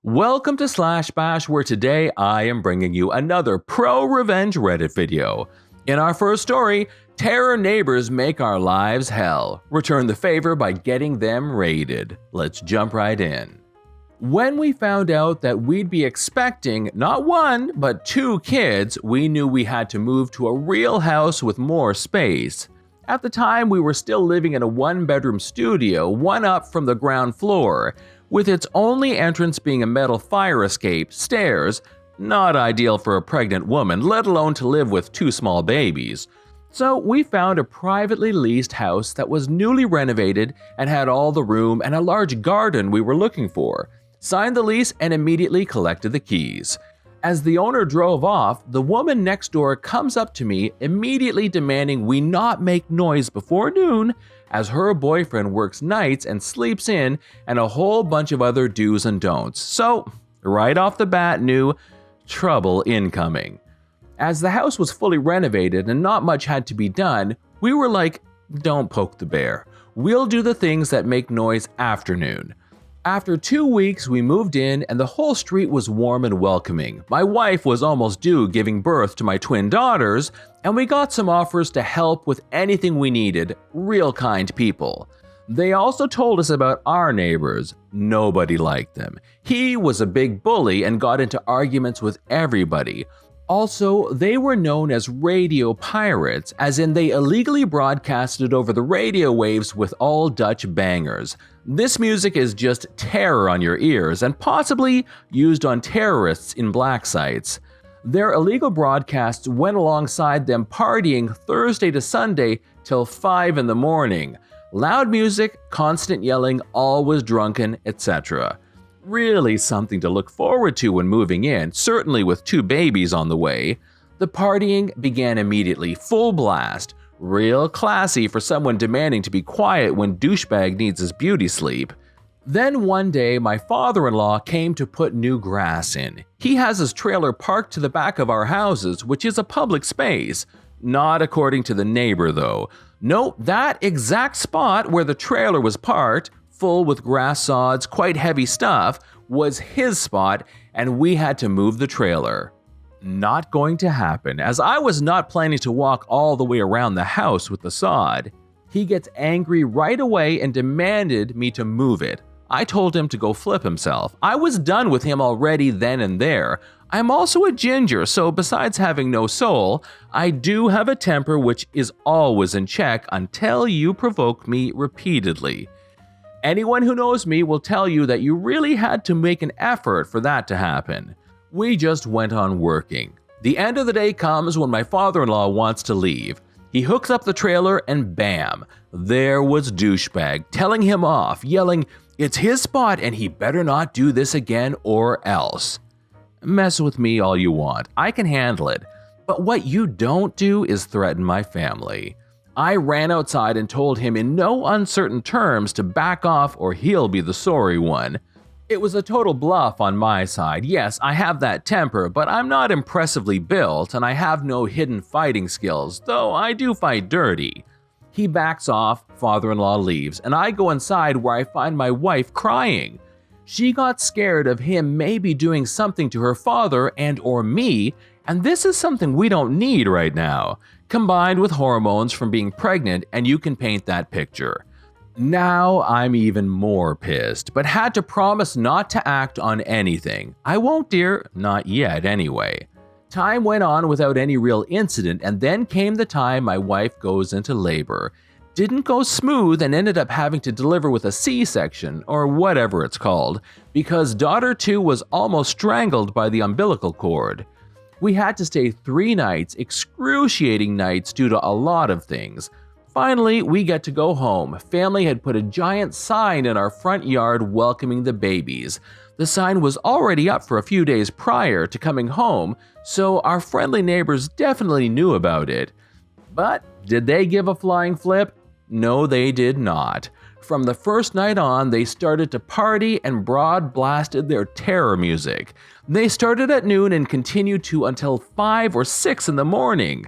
Welcome to Slash Bash, where today I am bringing you another pro-revenge Reddit video. In our first story, terror neighbors make our lives hell. Return the favor by getting them raided. Let's jump right in. When we found out that we'd be expecting not one, but two kids, we knew we had to move to a real house with more space. At the time, we were still living in a one-bedroom studio, one up from the ground floor, with its only entrance being a metal fire escape, stairs, not ideal for a pregnant woman, let alone to live with two small babies. So we found a privately leased house that was newly renovated and had all the room and a large garden we were looking for, signed the lease and immediately collected the keys. As the owner drove off, the woman next door comes up to me, immediately demanding we not make noise before noon, as her boyfriend works nights and sleeps in, and a whole bunch of other do's and don'ts. So, right off the bat knew trouble incoming. As the house was fully renovated and not much had to be done, we were like, don't poke the bear. We'll do the things that make noise after noon. After 2 weeks, we moved in and the whole street was warm and welcoming. My wife was almost due giving birth to my twin daughters, and we got some offers to help with anything we needed, real kind people. They also told us about our neighbors. Nobody liked them. He was a big bully and got into arguments with everybody. Also, they were known as radio pirates, as in they illegally broadcasted over the radio waves with all Dutch bangers. This music is just terror on your ears and possibly used on terrorists in black sites. Their illegal broadcasts went alongside them partying Thursday to Sunday till 5 in the morning. Loud music, constant yelling, always drunken, etc. Really something to look forward to when moving in, certainly with two babies on the way. The partying began immediately, full blast. Real classy for someone demanding to be quiet when douchebag needs his beauty sleep. Then one day, my father-in-law came to put new grass in. He has his trailer parked to the back of our houses, which is a public space. Not according to the neighbor though. No, that exact spot where the trailer was parked, full with grass sods, quite heavy stuff, was his spot, and we had to move the trailer. Not going to happen, as I was not planning to walk all the way around the house with the sod. He gets angry right away and demanded me to move it. I told him to go flip himself. I was done with him already then and there. I'm also a ginger, so besides having no soul, I do have a temper which is always in check until you provoke me repeatedly. Anyone who knows me will tell you that you really had to make an effort for that to happen. We just went on working. The end of the day comes when my father-in-law wants to leave. He hooks up the trailer and bam, there was douchebag telling him off, yelling, "It's his spot and he better not do this again or else." Mess with me all you want, I can handle it. But what you don't do is threaten my family. I ran outside and told him in no uncertain terms to back off or he'll be the sorry one. It was a total bluff on my side. Yes, I have that temper, but I'm not impressively built and I have no hidden fighting skills, though I do fight dirty. He backs off, father-in-law leaves, and I go inside where I find my wife crying. She got scared of him maybe doing something to her father and or me, and this is something we don't need right now. Combined with hormones from being pregnant, and you can paint that picture. Now I'm even more pissed, but had to promise not to act on anything. I won't, dear, not yet anyway. Time went on without any real incident, and then came the time my wife goes into labor. Didn't go smooth and ended up having to deliver with a C-section, or whatever it's called, because daughter 2 was almost strangled by the umbilical cord. We had to stay 3 nights, excruciating nights due to a lot of things. Finally, we get to go home. Family had put a giant sign in our front yard welcoming the babies. The sign was already up for a few days prior to coming home, so our friendly neighbors definitely knew about it. But did they give a flying flip? No, they did not. From the first night on, they started to party and broad blasted their terror music. They started at noon and continued to until 5 or 6 in the morning.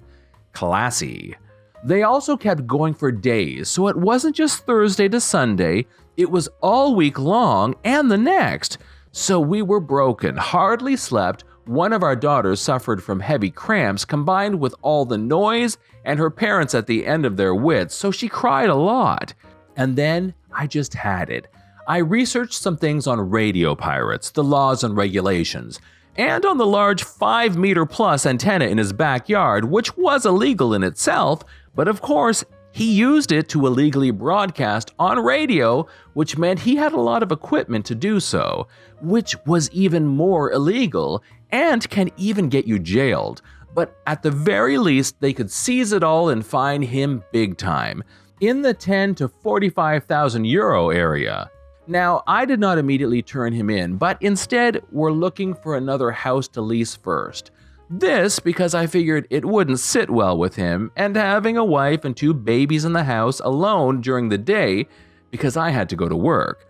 Classy. They also kept going for days, so it wasn't just Thursday to Sunday, it was all week long and the next. So we were broken, hardly slept. One of our daughters suffered from heavy cramps combined with all the noise, and her parents at the end of their wits, so she cried a lot. And then I just had it. I researched some things on radio pirates, the laws and regulations, and on the large 5-meter plus antenna in his backyard, which was illegal in itself, but of course, he used it to illegally broadcast on radio, which meant he had a lot of equipment to do so, which was even more illegal and can even get you jailed. But at the very least, they could seize it all and fine him big time, in the 10 to 45,000 euro area. Now, I did not immediately turn him in, but instead we're looking for another house to lease first. This because I figured it wouldn't sit well with him and having a wife and 2 babies in the house alone during the day because I had to go to work.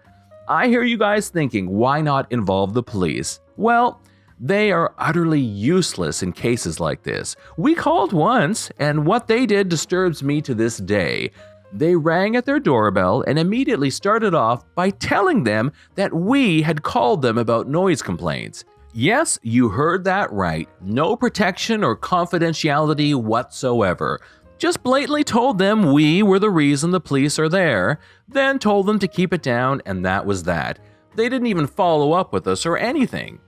I hear you guys thinking, why not involve the police? Well, they are utterly useless in cases like this. We called once, and what they did disturbs me to this day. They rang at their doorbell and immediately started off by telling them that we had called them about noise complaints. Yes, you heard that right. No protection or confidentiality whatsoever. Just blatantly told them we were the reason the police are there, then told them to keep it down, and that was that. They didn't even follow up with us or anything.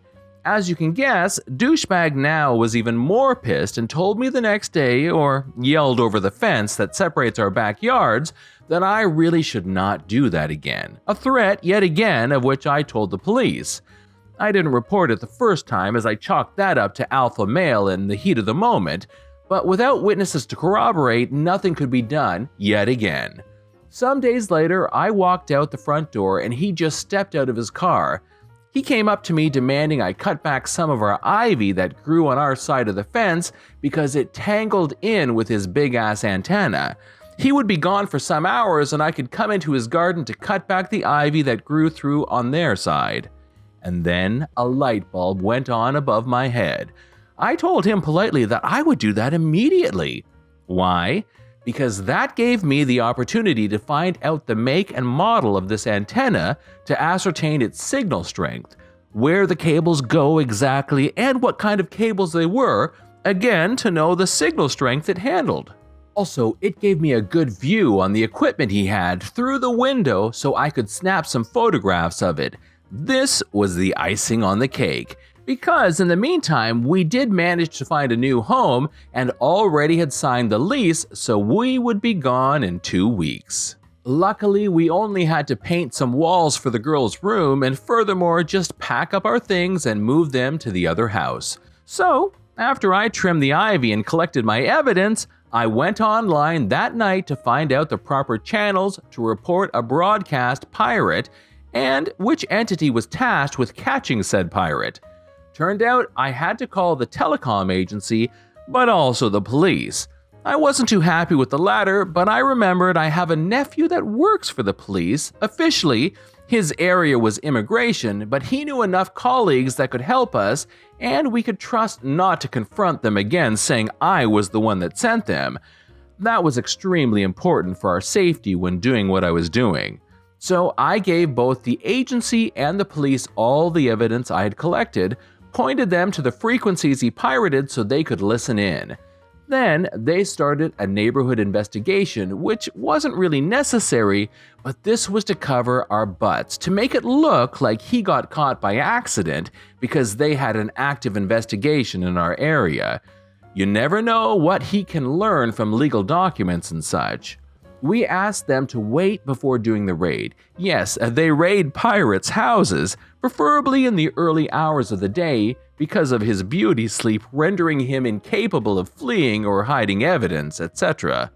As you can guess, douchebag now was even more pissed and told me the next day, or yelled over the fence that separates our backyards, that I really should not do that again. A threat, yet again, of which I told the police. I didn't report it the first time as I chalked that up to alpha male in the heat of the moment, but without witnesses to corroborate, nothing could be done yet again. Some days later, I walked out the front door and he just stepped out of his car. He came up to me demanding I cut back some of our ivy that grew on our side of the fence because it tangled in with his big-ass antenna. He would be gone for some hours and I could come into his garden to cut back the ivy that grew through on their side. And then a light bulb went on above my head. I told him politely that I would do that immediately. Why? Because that gave me the opportunity to find out the make and model of this antenna to ascertain its signal strength, where the cables go exactly, and what kind of cables they were, again to know the signal strength it handled. Also, it gave me a good view on the equipment he had through the window so I could snap some photographs of it. This was the icing on the cake, because in the meantime, we did manage to find a new home and already had signed the lease, so we would be gone in 2 weeks. Luckily, we only had to paint some walls for the girls' room and furthermore just pack up our things and move them to the other house. So, after I trimmed the ivy and collected my evidence, I went online that night to find out the proper channels to report a broadcast pirate and which entity was tasked with catching said pirate. Turned out I had to call the telecom agency, but also the police. I wasn't too happy with the latter, but I remembered I have a nephew that works for the police. Officially, his area was immigration, but he knew enough colleagues that could help us, and we could trust not to confront them again saying I was the one that sent them. That was extremely important for our safety when doing what I was doing. So I gave both the agency and the police all the evidence I had collected, pointed them to the frequencies he pirated so they could listen in. Then they started a neighborhood investigation, which wasn't really necessary, but this was to cover our butts, to make it look like he got caught by accident because they had an active investigation in our area. You never know what he can learn from legal documents and such. We asked them to wait before doing the raid. Yes, they raid pirates' houses, preferably in the early hours of the day, because of his beauty sleep rendering him incapable of fleeing or hiding evidence, etc.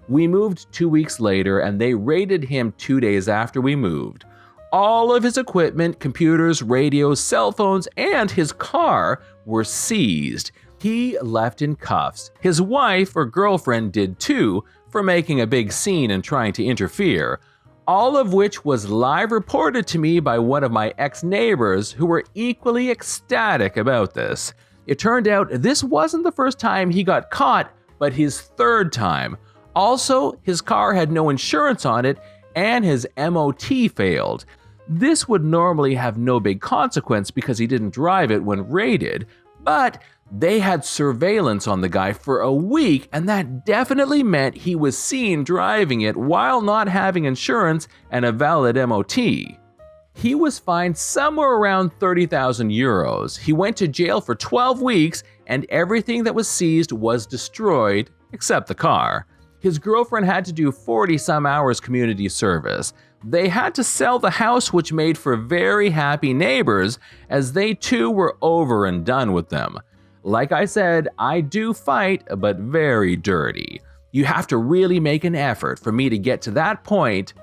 We moved 2 weeks later and they raided him 2 days after we moved. All of his equipment, computers, radios, cell phones, and his car were seized. He left in cuffs. His wife or girlfriend did too, for making a big scene and trying to interfere, all of which was live reported to me by one of my ex-neighbors who were equally ecstatic about this. It turned out this wasn't the first time he got caught, but his third time. Also, his car had no insurance on it and his MOT failed. This would normally have no big consequence because he didn't drive it when raided, but they had surveillance on the guy for a week, and that definitely meant he was seen driving it while not having insurance and a valid MOT. He was fined somewhere around 30,000 euros. He went to jail for 12 weeks, and everything that was seized was destroyed, except the car. His girlfriend had to do 40-some hours community service. They had to sell the house, which made for very happy neighbors, as they too were over and done with them. Like I said, I do fight, but very dirty. You have to really make an effort for me to get to that point.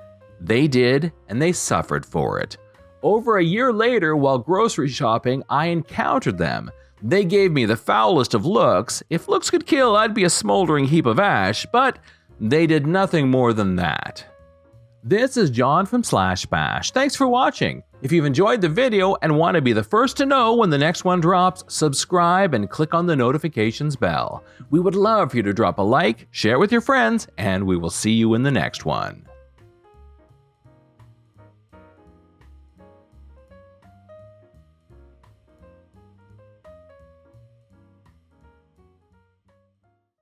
They did, and they suffered for it. Over a year later, while grocery shopping, I encountered them. They gave me the foulest of looks. If looks could kill, I'd be a smoldering heap of ash, but they did nothing more than that. This is John from /bash. Thanks for watching. If you've enjoyed the video and want to be the first to know when the next one drops, subscribe and click on the notifications bell. We would love for you to drop a like, share it with your friends, and we will see you in the next one.